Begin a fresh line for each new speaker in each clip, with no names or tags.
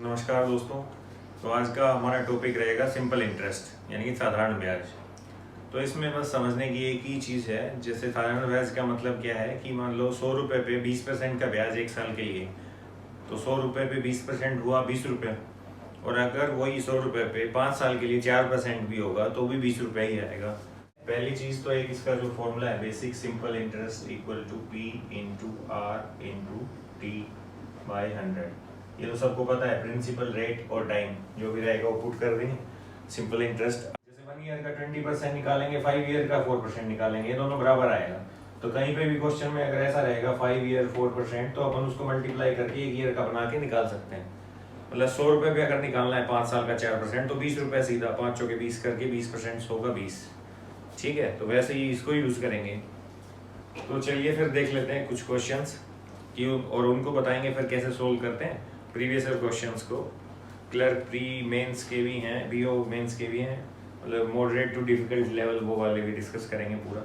नमस्कार दोस्तों। तो आज का हमारा टॉपिक रहेगा सिंपल इंटरेस्ट यानी कि साधारण ब्याज। तो इसमें बस समझने की एक ही चीज़ है, जैसे साधारण ब्याज का मतलब क्या है कि मान लो 100 रुपये पे 20% का ब्याज एक साल के लिए, तो 100 रुपये पे 20% हुआ 20 रुपये। और अगर वही 100 रुपये पे 5 साल के लिए 4% भी होगा तो भी 20 रुपये ही आएगा। पहली चीज़ तो एक इसका जो फॉर्मूला है basic simple interest equal to P into R into T by 100। ये तो सबको पता है, प्रिंसिपल रेट और टाइम जो भी रहेगा वो पुट कर देंगे। सिंपल इंटरेस्ट जैसे 1 ईयर का 20% निकालेंगे, 5 ईयर का 4% निकालेंगे, ये दोनों बराबर आएगा। तो कहीं पे भी क्वेश्चन में अगर ऐसा रहेगा 5 ईयर 4%, तो अपन उसको मल्टीप्लाई करके 1 ईयर का बना के निकाल सकते हैं। मतलब 100 रुपये पे अगर निकालना है 5 साल का 4%, तो 20 रुपये सीधा 5 चौके 20 करके 20% 100 का 20। ठीक है, तो वैसे ही इसको यूज करेंगे। तो चलिए फिर देख लेते हैं कुछ क्वेश्चंस कि और उनको बताएंगे फिर कैसे सोल्व करते हैं प्रीवियस ईयर क्वेश्चंस को। क्लर्क प्री मेंस के भी हैं, बीओ मेंस के भी हैं, मतलब मॉडरेट टू डिफिकल्ट लेवल वो वाले भी डिस्कस करेंगे पूरा।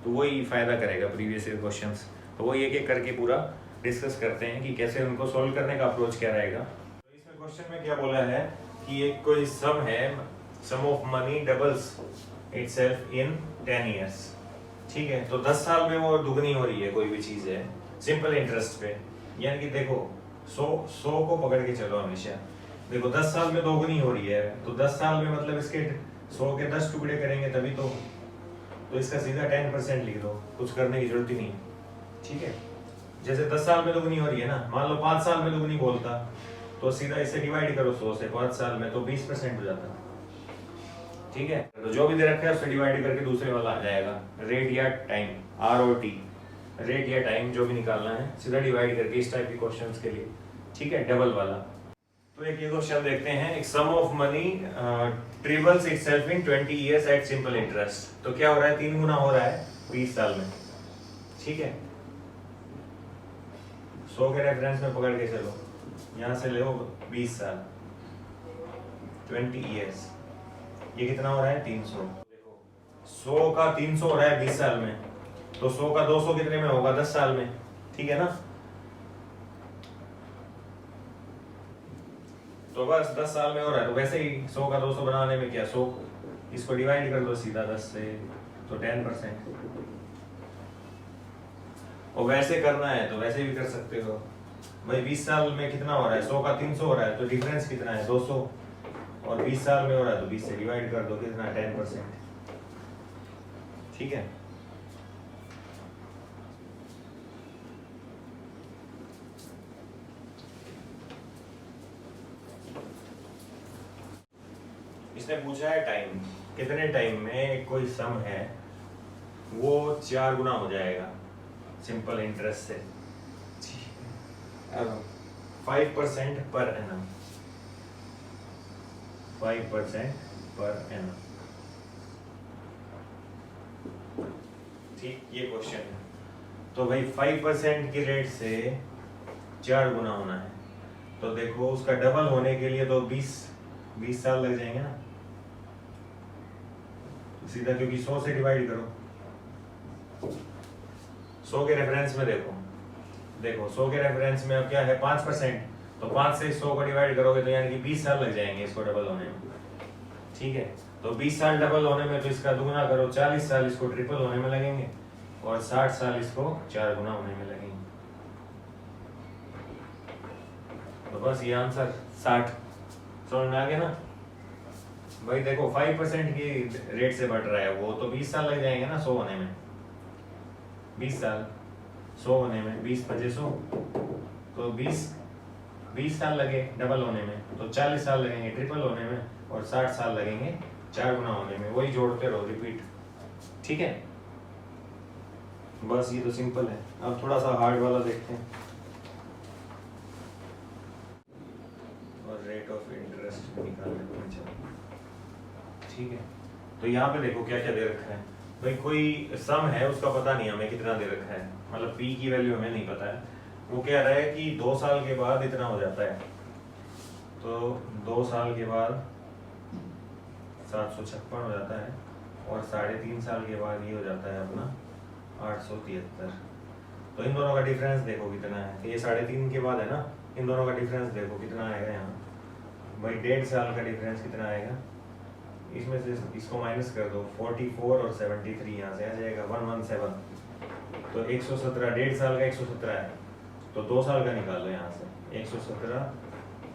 तो वही फायदा करेगा प्रीवियस ईयर क्वेश्चंस। तो वही एक एक करके पूरा डिस्कस करते हैं कि कैसे उनको सोल्व करने का अप्रोच क्या रहेगा। तो इसमें क्वेश्चन में क्या बोला है कि एक कोई सम है, sum of money doubles itself in 10 years. ठीक है, तो 10 साल में वो दुगनी हो रही है कोई भी चीज है सिंपल इंटरेस्ट पे। यानी कि देखो 100 को पकड़ के चलो हमेशा। देखो 10 साल में दोगुनी हो रही है, तो 10 साल में मतलब इसके 100 के 10 टुकड़े करेंगे तभी तो इसका सीधा 10% लिख दो, कुछ करने की जरूरत ही नहीं। ठीक है, जैसे 10 साल में दोगुनी हो रही है ना, मान लो 5 साल में दोगुनी बोलता तो सीधा इसे डिवाइड करो 100 से 5 साल में, तो 20% हो जाता। ठीक है, तो जो भी दे रखा है उससे डिवाइड करके दूसरे वाला आ जाएगा। रेट या टाइम, आर और टी, रेट या टाइम जो भी निकालना है सीधा डिवाइड करके इस टाइप के क्वेश्चंस के लिए। ठीक है, डबल वाला। तो एक ये क्वेश्चन देखते हैं, एक sum of money triples itself in 20 years at simple interest. तो क्या हो रहा है, 3 गुना हो रहा है 20 साल में। ठीक है, 100 के रेफरेंस में पकड़ के चलो, यहां से ले 20 साल 20 इयर्स, ये कितना हो रहा है 300। देखो 100 का 300 हो रहा है 20 साल में, तो 100 का 200 कितने में होगा 10 साल में। ठीक है ना, तो बस 10 साल में हो रहा है। तो वैसे ही 100 का 200 बनाने में क्या, 100 इसको डिवाइड कर दो सीधा 10 से, तो 10%। और वैसे करना है तो वैसे भी कर सकते हो भाई। 20 साल में कितना हो रहा है, 100 का 300 हो रहा है, तो डिफरेंस कितना है 200, और 20 साल में हो रहा है तो 20 से डिवाइड कर दो, कितना 10%। ठीक है, इसने पूछा है टाइम, कितने टाइम में कोई सम है वो 4 गुना हो जाएगा सिंपल इंटरेस्ट से। 5% पर एनम, 5% पर एनम। ठीक, ये क्वेश्चन है। तो भाई 5% की रेट से 4 गुना होना है, तो देखो उसका डबल होने के लिए तो 20 साल लग जाएंगे ना सीधा, क्योंकि 100 से डिवाइड करो। 100 के रेफरेंस में देखो 100 के रेफरेंस में अब क्या है 5%, तो 5 से 100 को डिवाइड करोगे तो यानी कि 20 साल लग जाएंगे इसको डबल होने में। ठीक है, तो 20 साल डबल होने में तो इसका दुगुना करो, 40 साल इसको ट्रिपल होने में लगेंगे, और 60 साल इसको 4 गुना होने में लगेंगे। तो बस ये आंसर 60 समझ में आ गया ना भाई। देखो 5% की रेट से बढ़ रहा है वो, तो 20 साल लग जाएंगे ना 100 होने में। 20 साल 100 होने में, 20 पचे 100, तो 20 साल लगे डबल होने में, तो 40 साल लगेंगे ट्रिपल होने में, और 60 साल लगेंगे 4 गुना होने में। वही जोड़ते रहो, रिपीट। ठीक है, बस ये तो सिंपल है। अब थोड़ा सा हार्ड वाला देखते हैं, और रेट ऑफ इंटरेस्ट निकाल लेते हैं। चलो ठीक है, तो यहाँ पे देखो क्या क्या दे रखा है भाई। कोई सम है, उसका पता नहीं हमें कितना दे रखा है, मतलब पी की वैल्यू हमें नहीं पता है। वो कह रहा है कि 2 साल के बाद इतना हो जाता है, तो 2 साल के बाद 756 हो जाता है, और 3.5 साल के बाद ये हो जाता है अपना 873। तो इन दोनों का डिफरेंस देखो कितना है, ये 3.5 के बाद है ना, इन दोनों का डिफरेंस देखो कितना आएगा यहाँ भाई 1.5 साल का डिफरेंस कितना आएगा, इसमें से इसको माइनस कर दो, 44 और 73 यहाँ से आ जाएगा 117। तो 117, 1.5 साल का 117 है, तो 2 साल का निकालो यहाँ से, 117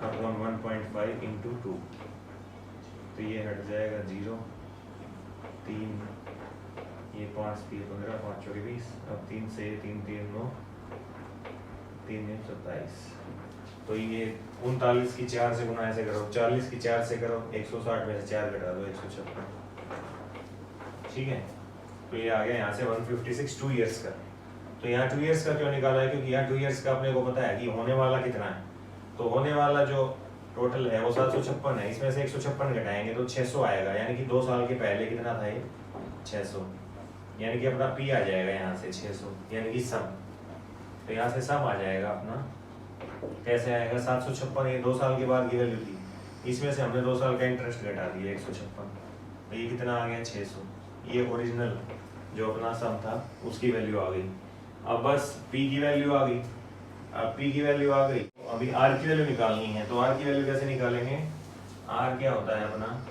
अपॉन 1.5 इंटू 2, तो ये हट जाएगा 0, 3, ये 5 3 15, 5 चौके 20, अब 3 से 3 3 9, 3 9 27, तो ये 39 की 4 से गुना ऐसे करो, 40 की 4 से करो, 160 में से 4 घटा दो, 156। ठीक है, तो ये आ गया यहाँ से 156 2 इयर्स का। तो यहाँ 2 इयर्स का क्यों निकाला है, क्योंकि यहाँ 2 इयर्स का अपने को पता है कि होने वाला कितना है, तो होने वाला जो टोटल है वो 756 है, इसमें से 156 घटाएंगे तो 600 आएगा, यानी कि 2 साल के पहले कितना था ये 600, यानी कि अपना पी आ जाएगा यहाँ से 600, यानी कि सम, तो यहाँ से सम आ जाएगा अपना, कैसे आएगा 756, ये 2 साल के बाद की वैल्यू थी, इसमें से हमने 2 साल का इंटरेस्ट घटा दिया 156, तो ये कितना आ गया 600, ये ओरिजिनल जो अपना सम था उसकी वैल्यू आ गई। अब बस पी की वैल्यू आ गई, अब पी की वैल्यू आ गई, अभी आर की वैल्यू निकालनी है, तो आर की वैल्यू कैसे निकालेंगे, आर क्या होता है अपना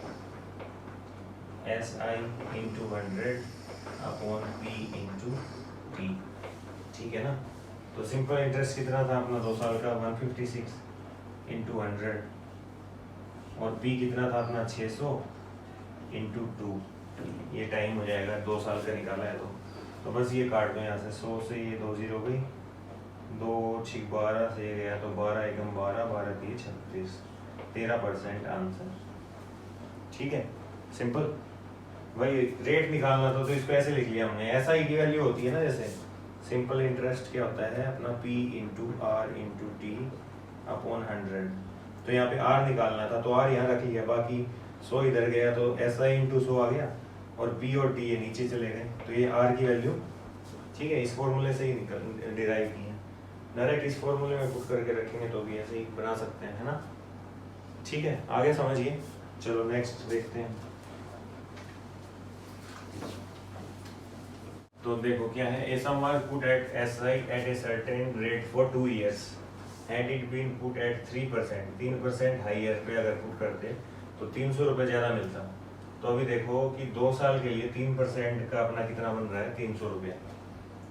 S I into 100 upon P into T, ठीक है ना। तो सिंपल इंटरेस्ट कितना था अपना 2 साल का 156 इंटू 100, और पी कितना था अपना 600 इंटू 2, ये टाइम हो जाएगा 2 साल का निकाला है तो बस ये काट दो यहाँ से, 100 से ये 2 0 गई, 2 6 12 से गया तो 12 एकम 12, 12 3 36, 13% आंसर। ठीक है, सिंपल। भाई रेट निकालना तो इसको ऐसे लिख लिया हमने, ऐसा ही की वैल्यू होती है ना, जैसे सिंपल इंटरेस्ट क्या होता है अपना P into R into T upon 100, तो यहाँ पे R निकालना था तो R यहाँ रख लिया, बाकी 100 इधर गया तो SI इंटू 100 आ गया, और P और T ये नीचे चले गए, तो ये R की वैल्यू, ठीक है, इस फॉर्मूले से ही डिराइव की है, डायरेक्ट इस फॉर्मूले में पुट करके रखेंगे तो भी ऐसे ही बना सकते हैं, है ना। ठीक है, आगे समझिए, चलो नेक्स्ट देखते हैं। तो देखो क्या है, a sum was put at SI at a certain rate for 2 years had it been put at 3%, 3% higher पे अगर पुट करते तो 300 रुपये ज़्यादा मिलता। तो अभी देखो कि 2 साल के लिए 3% का अपना कितना बन रहा है 300 रुपया,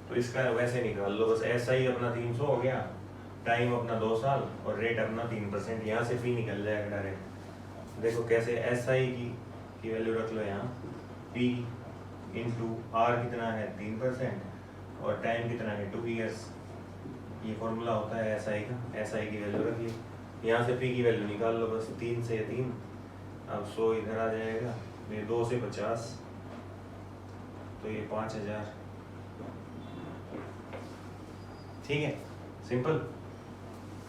तो इसका वैसे निकाल लो, बस SI अपना 300 हो गया, टाइम अपना 2 साल और रेट अपना 3%, यहाँ से फी निकल जाएगा डायरेक्ट। देखो कैसे, SI की वैल्यू रख लो यहाँ, P इंटू आर कितना है 3% और टाइम कितना है 2 इयर्स, ये फॉर्मूला होता है एस आई का, एस आई की वैल्यू रख ली, यहाँ से पी की वैल्यू निकाल लो, बस 3 से 3, अब 100 इधर आ जाएगा, ये 2 से 50, तो ये 5000। ठीक है, सिंपल।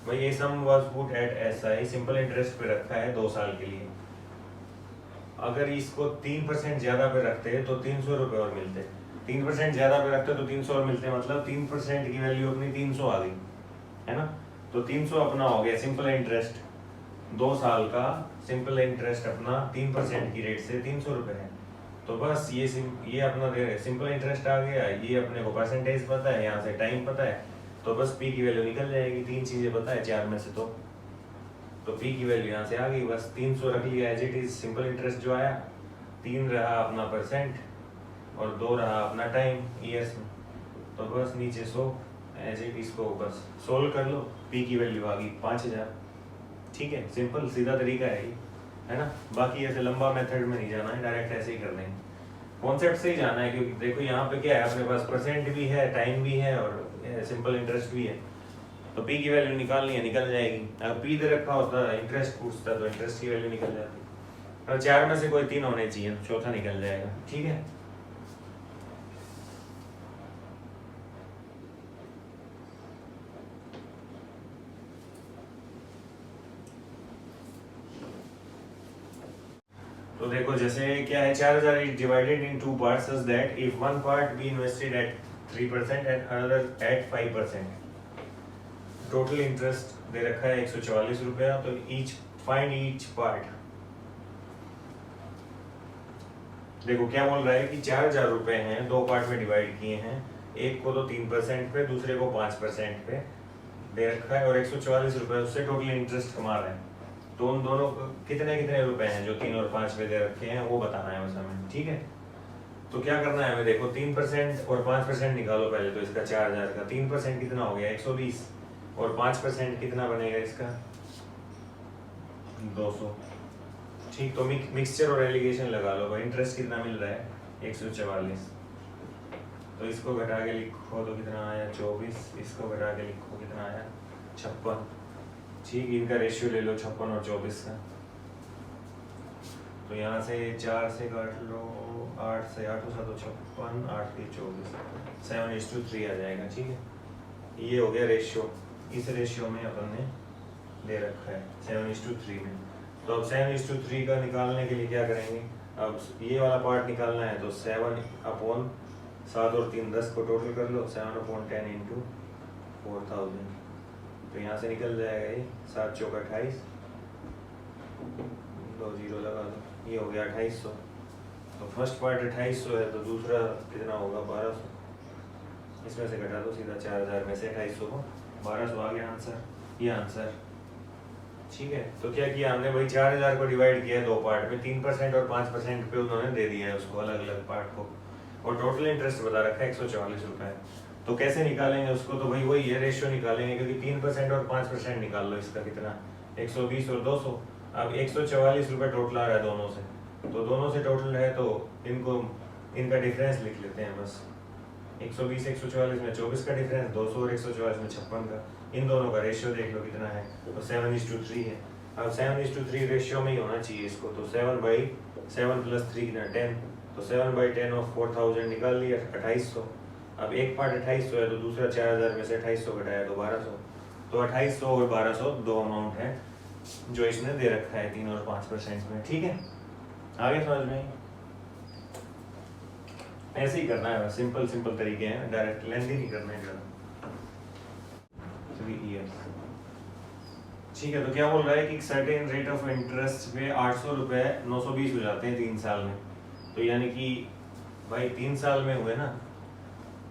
भाई ये sum was put at S I, simple interest पे रखा है 2 साल के लिए, अगर इसको 3% ज्यादा पे रखते तो 300 रुपये और मिलते, 3% ज्यादा पे रखते तो 300 और मिलते, मतलब 3% की वैल्यू अपनी 300 आ गई, है ना। तो 300 अपना हो गया सिंपल इंटरेस्ट, 2 साल का सिंपल इंटरेस्ट अपना 3% की रेट से 300 रुपये है, तो बस ये अपना सिंपल इंटरेस्ट आ गया, ये अपने को परसेंटेज पता है, यहाँ से टाइम पता है, तो बस पी की वैल्यू निकल जाएगी, 3 चीजें पता है 4 में से, तो पी की वैल्यू यहाँ से आ गई, बस 300 रख लिया as it is, simple interest जो आया 3 रहा अपना परसेंट और 2 रहा अपना टाइम ईयर्स में, तो बस नीचे 100 एज इट, इसको बस सोल्व कर लो, पी की वैल्यू आ गई 5000। ठीक है, सिंपल सीधा तरीका है ये, है ना। बाकी ऐसे लंबा मेथड में नहीं जाना है, डायरेक्ट ऐसे ही कर देंगे, कॉन्सेप्ट से ही जाना है, क्योंकि देखो यहाँ पे क्या है, अपने पास परसेंट भी है, टाइम भी है और सिंपल इंटरेस्ट भी है, तो पी की वैल्यू निकालनी है, निकल जाएगी। अगर पी दे रखा होता, इंटरेस्ट पूछता, तो इंटरेस्ट की वैल्यू निकल जाती, और 4 में से कोई 3 होने चाहिए, चौथा निकल जाएगा। ठीक है, तो देखो जैसे क्या है, 4000 is divided in 2 parts such that if one part be invested at 3% and another at 5%, total interest दे रखा है 144 रुपया, तो फाइंड ईच पार्ट। देखो क्या बोल रहा है कि 4000 रुपए हैं, 2 पार्ट में डिवाइड किए हैं, एक को तो 3% पे, दूसरे को 5% पे दे रखा है, और 144 रुपए उससे टोटल इंटरेस्ट कमा रहा है, तो उन दोनों कितने कितने रुपए हैं जो 3 और 5 पे दे रखे हैं वो बताना है बस हमें, ठीक है। तो क्या करना है हमें, देखो 3% और 5% निकालो पहले तो इसका 4000 का। 3% कितना हो गया 120 और 5% कितना बनेगा इसका 200। ठीक, तो मिक्सचर और एलिगेशन लगा लो। इंटरेस्ट कितना मिल रहा है 144। तो इसको घटा के लिखो तो कितना आया 24। इसको घटा के लिखो कितना आया 56। ठीक, इनका रेशियो ले लो 56 और 24 का। तो यहाँ से 4 से काट लो, 8 से 8 तो 56, 8 के 24, 7:3 आ जाएगा। ठीक है, ये हो गया रेशियो। इस रेशियो में अपन ने दे रखा है 7:3 में। तो अब 7:3 का निकालने के लिए क्या करेंगे, अब ये वाला पार्ट निकालना है तो 7/7 और 3 10 को टोटल कर लो, 7/10 इंटू 4000। तो यहाँ से निकल जाएगा ये 7 चौक 28, 2 0 लगा दो, ये हो गया 2800। तो फर्स्ट पार्ट 2800 है, तो दूसरा कितना होगा 1200। इसमें से घटा दो सीधा 4000 में से 2800 को 1200 आ गया आंसर, ये आंसर। ठीक है, तो क्या किया हमने, वही 4000 को डिवाइड किया है दो पार्ट में, 3% और 5% पे उन्होंने दे दिया है उसको अलग अलग पार्ट को, और टोटल इंटरेस्ट बता रखा है 144 रुपये। तो कैसे निकालेंगे उसको, तो भाई वही है रेशियो निकालेंगे, क्योंकि 3% और 5% निकाल लो, इसका कितना 120 और 200। अब 144 रुपये टोटल आ रहा है दोनों से, तो दोनों से टोटल है तो इनको इनका डिफरेंस लिख लेते हैं बस। 120 144 में 24 का डिफरेंस, 200 और 144 में 56 का। इन दोनों का रेशियो देख लो कितना है, तो 7:3 है। अब 7:3 रेशियो में ही होना चाहिए इसको, तो 7/7 + 3 कितना 10, तो 7/10 ऑफ 4000 निकाल लिया 2800। अब एक पार्ट 2800 है तो दूसरा 4000 में से 2800 घटाया तो 1200। तो 2800 और 1200 दो अमाउंट है जो इसने दे रखा है 3 और 5% में। ठीक है, आगे समझ में ऐसे ही करना है, सिंपल सिंपल तरीके हैं, डायरेक्ट लेंथी नहीं करना है ज़्यादा। 3 years। ठीक है, तो क्या बोल रहा है कि सर्टेन रेट ऑफ इंटरेस्ट पे 800 रुपये 920 हो जाते हैं 3 साल में। तो यानी कि भाई 3 साल में हुए ना,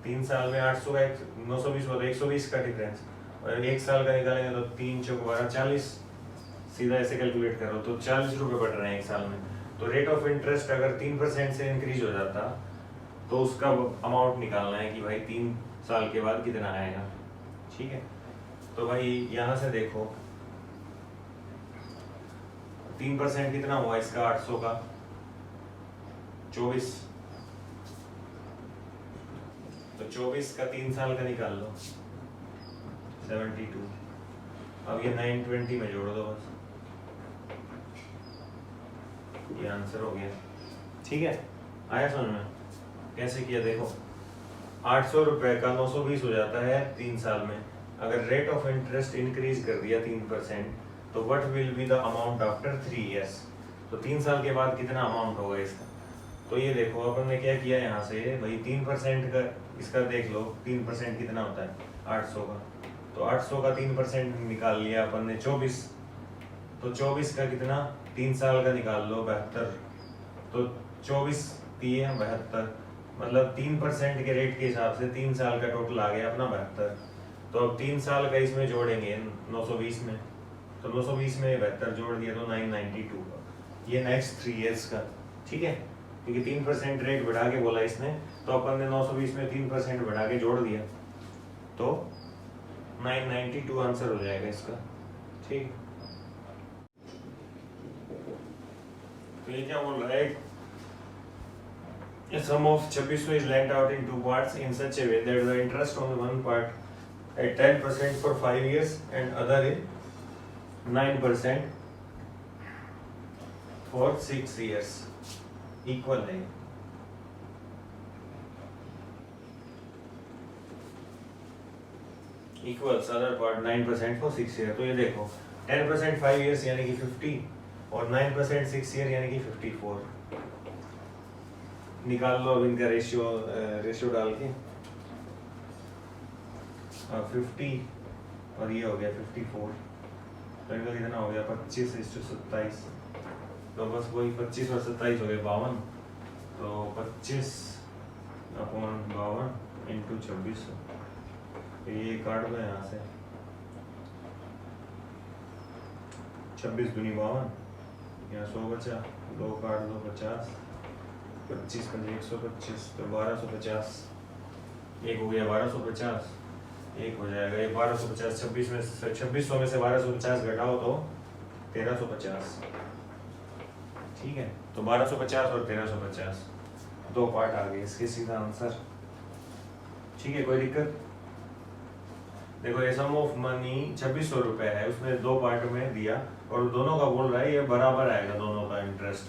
3 साल में 800 का 920 होता है, 120 का डिफरेंस, और 1 साल का निकालेंगे तो 3 चौक 12 40, सीधा ऐसे कैलकुलेट करो तो 40 रुपये बढ़ रहे हैं 1 साल में। तो रेट ऑफ इंटरेस्ट अगर 3% से इंक्रीज हो जाता तो उसका अमाउंट निकालना है कि भाई 3 साल के बाद कितना आएगा। ठीक है, तो भाई यहाँ से देखो 3% कितना हुआ इसका 800 का 24, तो 24 का 3 साल का निकाल लो 72। अब ये 920 में जोड़ दो बस, ये आंसर हो गया। ठीक है, आया समझ में कैसे किया, देखो 800 रुपये का 920 हो जाता है 3 साल में। अगर रेट ऑफ इंटरेस्ट इंक्रीज कर दिया 3%, तो what will be the amount after 3 years। तो 3 साल के बाद कितना अमाउंट होगा इसका। तो ये देखो अपन ने क्या किया यहाँ से, भाई 3% का इसका देख लो, 3% कितना होता है 800 का, तो 800 का 3% निकाल लिया अपन ने 24, तो 24 का कितना 3 साल का निकाल लो 72, तो 24 दिए 72, मतलब 3% के रेट के हिसाब से 3 साल का टोटल आ गया अपना 72। तो अब 3 साल का इसमें जोड़ेंगे 920 में, तो 920 में 72 जोड़ दिया तो 992 का, ये नेक्स्ट 3 years का। ठीक है, क्योंकि 3% रेट बढ़ा के बोला इसने, तो अपन ने 920 में 3% बढ़ा के जोड़ दिया तो 992 आंसर हो जाएगा इसका। ठीक, तो ये क्या बोल रहा है, a sum of 2600 is lent out in 2 parts in such a way that the interest on one part at 10% for 5 years and other in 9% for 6 years equal है। equals other part 9% for 6 years। तो ये देखो 10% 5 years यानी कि 50 और 9% 6 year यानी कि 54। निकाल लो अब इनका रेशियो डाल के, 50 और ये हो गया 54, तो इनका कितना हो गया 25:27। तो बस वही 25 और 27 हो गए 52, तो 25/52 इंटू 2600, तो ये काट दो यहाँ से 26 दूनी 52, यहाँ 100 बचा, 2 काट दो 50, 25 पंजे 125, तो 1250, एक हो गया 1250, एक हो जाएगा ये 1250, 2600 में से 1250 घटाओ तो 1350, ठीक है। तो 1250 और 1350 दो पार्ट आ गए इसके, सीधा आंसर, ठीक है। कोई दिक्कत? देखो ये सम ऑफ मनी 2600 रुपए है, उसने दो पार्ट में दिया और दोनों का बोल रहा है ये बराबर आएगा दोनों का इंटरेस्ट,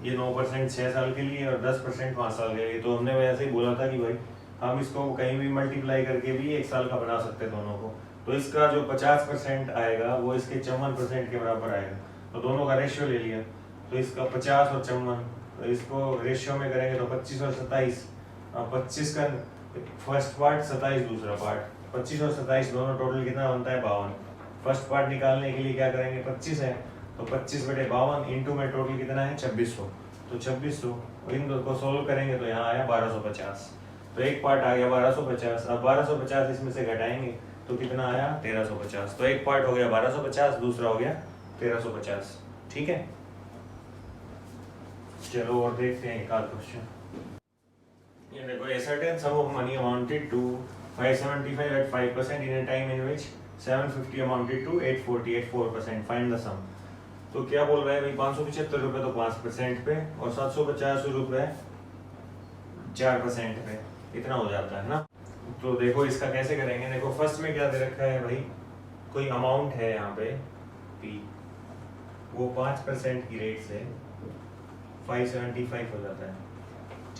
ये 9% 6 साल के लिए और 10% 5 साल के लिए। तो हमने वैसे ही बोला था कि भाई हम इसको कहीं भी मल्टीप्लाई करके भी 1 साल का बना सकते हैं दोनों को। तो इसका जो 50% आएगा वो इसके 54% के बराबर आएगा, तो दोनों का रेशियो ले लिया। तो इसका 50 और 54, तो इसको रेशियो में करेंगे तो 25 और 27, 25 का फर्स्ट पार्ट 27 दूसरा पार्ट, 25 और 27 दोनों टोटल कितना बनता है 52। फर्स्ट पार्ट निकालने के लिए क्या करेंगे 25 है तो 25/52 इंटू में टोटल कितना है 2600, तो 2600 इन दो को सोल्व करेंगे तो यहाँ आया 1250। तो एक पार्ट आ गया 1250, अब 1250 इसमें से घटाएंगे तो कितना आया 1350। तो एक पार्ट हो गया 1250, दूसरा हो गया 1350, ठीक है। चलो और देखते हैं एक आध क्वेश्चन। ये देखो, a certain sum of money amounted to 575 at 5% in a time in which 750 amounted to 840 at 4%. Find the sum. तो क्या बोल रहा है भाई 575 रुपए तो 5% पे और 750 रुपए 4% पे, इतना हो जाता है ना। तो देखो इसका कैसे करेंगे। देखो फर्स्ट में क्या दे रखा है भाई, कोई अमाउंट है यहाँ पे P, वो 5% की रेट से 575 हो जाता है,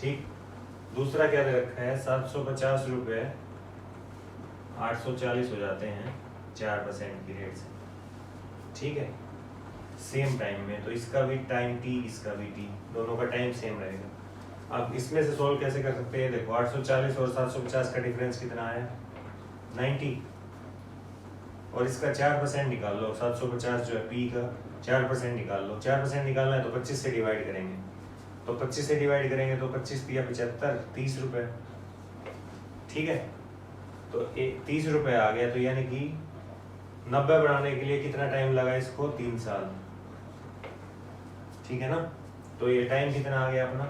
ठीक। दूसरा क्या दे रखा है 750 रुपए 840 हो जाते हैं 4% की रेट से, ठीक है, सेम टाइम में। तो इसका भी टाइम T, इसका भी T, दोनों का टाइम सेम रहेगा। अब इसमें से सोल्व कैसे कर सकते हैं। देखो 840 और 750 का डिफरेंस कितना है 90, और इसका 4% निकाल लो। 750 जो है P का 4% निकाल लो। 4% निकालना है तो 25 से डिवाइड करेंगे, तो 25 से डिवाइड करेंगे तो 25 तिया 75, 30 रुपए, ठीक है। तो 30 रुपए आ गया, तो यानी कि 90 बनाने के लिए कितना टाइम लगा इसको 3 साल, ठीक है ना। तो ये टाइम कितना आ गया अपना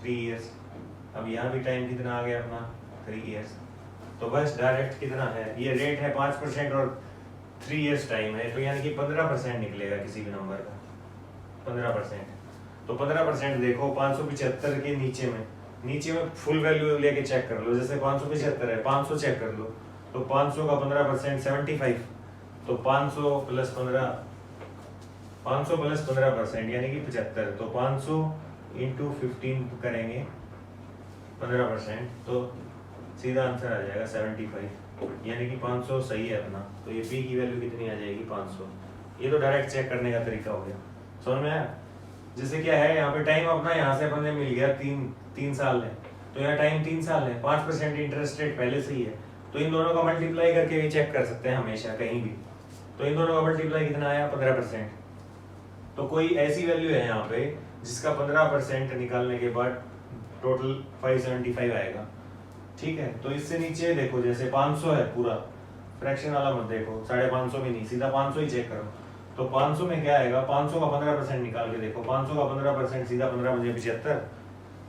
3 इयर्स। अब यहाँ भी टाइम कितना आ गया अपना 3 इयर्स। तो बस डायरेक्ट कितना है, ये रेट है 5% और 3 इयर्स टाइम है, तो यानी कि 15% निकलेगा किसी भी नंबर का 15%। तो 15% देखो 575 के नीचे में फुल वैल्यू लेके चेक कर लो। जैसे 575 है 500 चेक कर लो, तो 500 का 15% 75, तो 500 प्लस 15% यानी कि 75। तो 500 इंटू 15 करेंगे 15%, तो सीधा आंसर आ जाएगा 75, यानी कि 500 सही है अपना। तो ये P की वैल्यू कितनी आ जाएगी 500। ये तो डायरेक्ट चेक करने का तरीका हो गया, समझ में आया। जैसे क्या है यहाँ पे टाइम अपना यहाँ से अपने मिल गया 3 साल है, तो यहाँ टाइम 3 साल है, 5% इंटरेस्ट रेट पहले से ही है, तो इन दोनों का मल्टीप्लाई करके भी चेक कर सकते हैं हमेशा कहीं भी। तो इन दोनों का मल्टीप्लाई कितना आया 15%। तो कोई ऐसी वैल्यू है यहाँ पे जिसका 15% निकालने के बाद टोटल 575 आएगा, ठीक है। तो इससे नीचे देखो, जैसे 500 है पूरा, फ्रैक्शन वाला मत देखो, 550 भी नहीं, सीधा 500 ही चेक करो। तो 500 में क्या आएगा, 500 का 15% निकाल के देखो, 500 का 15% सीधा 15 बजे 75,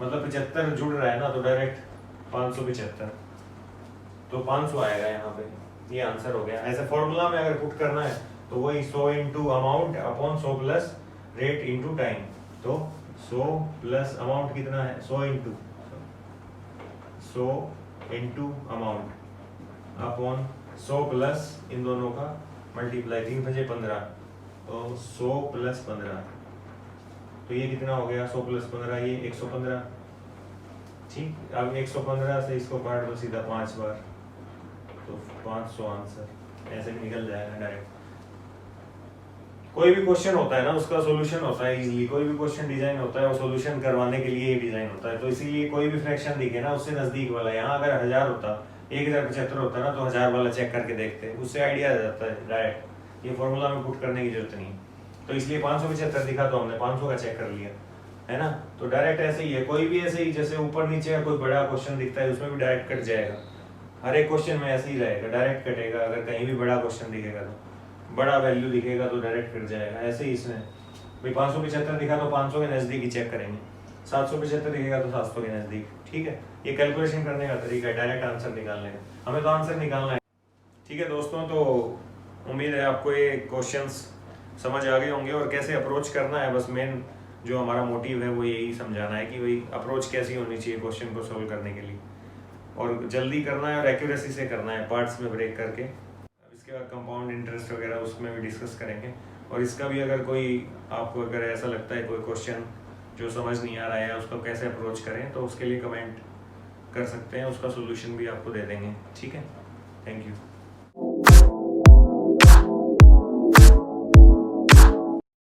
मतलब 75 जुड़ रहा है ना, तो डायरेक्ट 575, तो 500 आएगा यहाँ पे, ये आंसर हो गया। ऐसे फॉर्मूला में अगर पुट करना है तो वही 100 into amount upon 100 plus rate into time. तो 100 प्लस अमाउंट कितना है 100 इंटू अमाउंट अपॉन 100 प्लस इन दोनों का मल्टीप्लाई, 3 बजे 15, तो 100 प्लस 15, तो ये कितना हो गया 100 प्लस 15, ये 115, ठीक। अब 115 से इसको काट दो सीधा 5 बार, तो 500 आंसर ऐसे भी निकल जाएगा डायरेक्ट। कोई भी क्वेश्चन होता है ना उसका सॉल्यूशन होता है इजीली, कोई भी क्वेश्चन डिजाइन होता है वो सॉल्यूशन करवाने के लिए डिजाइन होता है। तो इसीलिए कोई भी फ्रैक्शन दिखे ना उससे नजदीक वाला, यहाँ अगर 1000 होता 1075 होता ना तो 1000 वाला चेक करके देखते, उससे आइडिया आ जाता है डायरेक्ट, ये फॉर्मूला में पुट करने की जरूरत नहीं। तो इसलिए 575 दिखा तो हमने 500 का चेक कर लिया, है ना। तो डायरेक्ट ऐसे ही है, कोई भी ऐसे ही, जैसे ऊपर नीचे का कोई बड़ा क्वेश्चन दिखता है उसमें भी डायरेक्ट कट जाएगा, हर एक क्वेश्चन में ऐसे ही रहेगा, डायरेक्ट कटेगा अगर कहीं भी बड़ा क्वेश्चन दिखेगा तो। बड़ा वैल्यू दिखेगा तो डायरेक्ट फिर जाएगा। ऐसे ही इसमें भाई 575 दिखा तो 500 के नज़दीक ही चेक करेंगे, 775 दिखेगा तो 700 के नज़दीक। ठीक है, ये कैलकुलेशन करने का तरीका है, डायरेक्ट आंसर निकालने का। हमें तो आंसर निकालना है। ठीक है दोस्तों, तो उम्मीद है आपको ये क्वेश्चंस समझ आ गए होंगे और कैसे अप्रोच करना है। बस मेन जो हमारा मोटिव है वो यही समझाना है कि भाई अप्रोच कैसी होनी चाहिए क्वेश्चन को सोल्व करने के लिए, और जल्दी करना है और एक्यूरेसी से करना है, पार्ट्स में ब्रेक करके। अब इसके बाद कंपाउंड इंटरेस्ट वगैरह उसमें भी डिस्कस करेंगे। और इसका भी अगर कोई आपको अगर ऐसा लगता है कोई क्वेश्चन जो समझ नहीं आ रहा है उसको कैसे अप्रोच करें, तो उसके लिए कमेंट कर सकते हैं, उसका सोल्यूशन भी आपको दे देंगे। ठीक है, थैंक यू।